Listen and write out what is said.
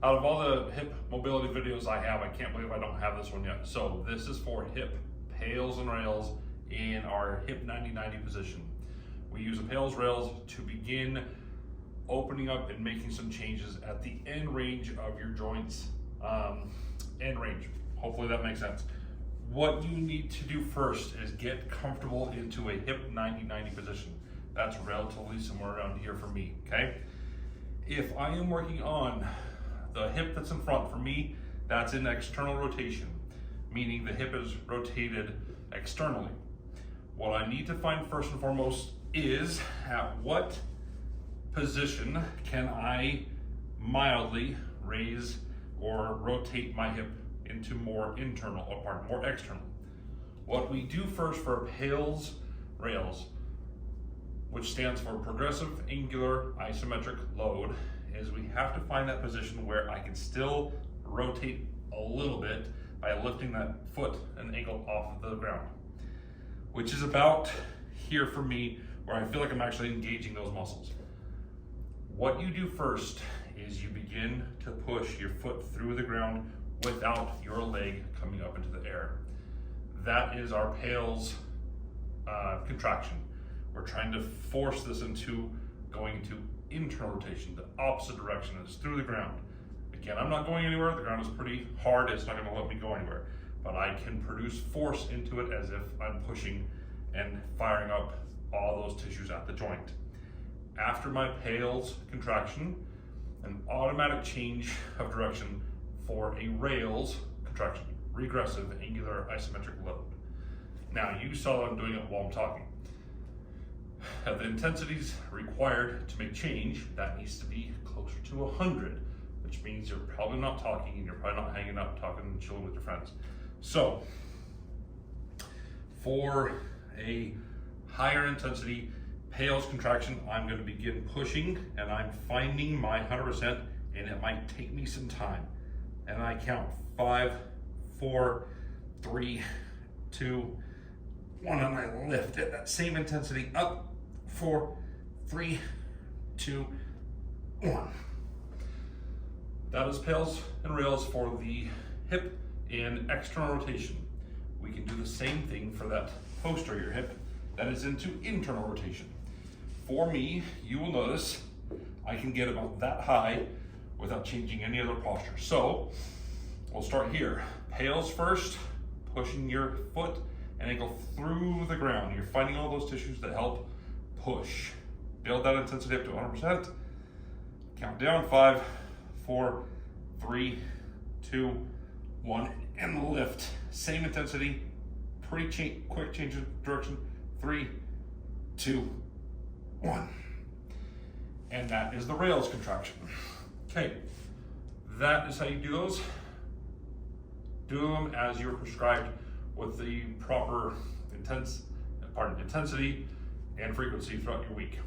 Out of all the hip mobility videos I have, I can't believe I don't have this one yet. So this is for hip PAILs and rails in our hip 90-90 position. We use the PAILs rails to begin opening up and making some changes at the end range of your joints, end range. Hopefully that makes sense. What you need to do first is get comfortable into a hip 90-90 position. That's relatively somewhere around here for me, okay? If I am working on the hip that's in front, for me, that's in external rotation, meaning the hip is rotated externally. What I need to find first and foremost is at what position can I mildly raise or rotate my hip into more internal, or pardon, more external. What we do first for PAILs rails, which stands for progressive angular isometric load, is we have to find that position where I can still rotate a little bit by lifting that foot and ankle off of the ground, which is about here for me, where I feel like I'm actually engaging those muscles. What you do first is you begin to push your foot through the ground without your leg coming up into the air. That is our PAILs contraction. We're trying to force this into going into internal rotation. The opposite direction is through the ground. Again, I'm not going anywhere. The ground is pretty hard. It's not going to let me go anywhere. But I can produce force into it as if I'm pushing and firing up all those tissues at the joint. After my PAILs contraction, an automatic change of direction for a rails contraction, regressive angular isometric load. Now, you saw I'm doing it while I'm talking. The intensities required to make change, that needs to be closer to 100, which means you're probably not talking and you're probably not hanging out talking and chilling with your friends. So, for a higher intensity PAILs contraction, I'm going to begin pushing and I'm finding my 100%, and it might take me some time. And I count 5, 4, 3, 2, 1, and I lift at that same intensity up. 4, 3, 2, 1. That is PAILs and rails for the hip in external rotation. We can do the same thing for that posterior hip that is into internal rotation. For me, you will notice I can get about that high without changing any other posture. So we'll start here. PAILs first, pushing your foot and ankle through the ground. You're finding all those tissues that help push. Build that intensity up to 100%. Count down 5, 4, 3, 2, 1, and lift. Same intensity, pretty quick change of direction. 3, 2, 1. And that is the rails contraction. Okay, that is how you do those. Do them as you're prescribed with the proper intensity and frequency throughout your week.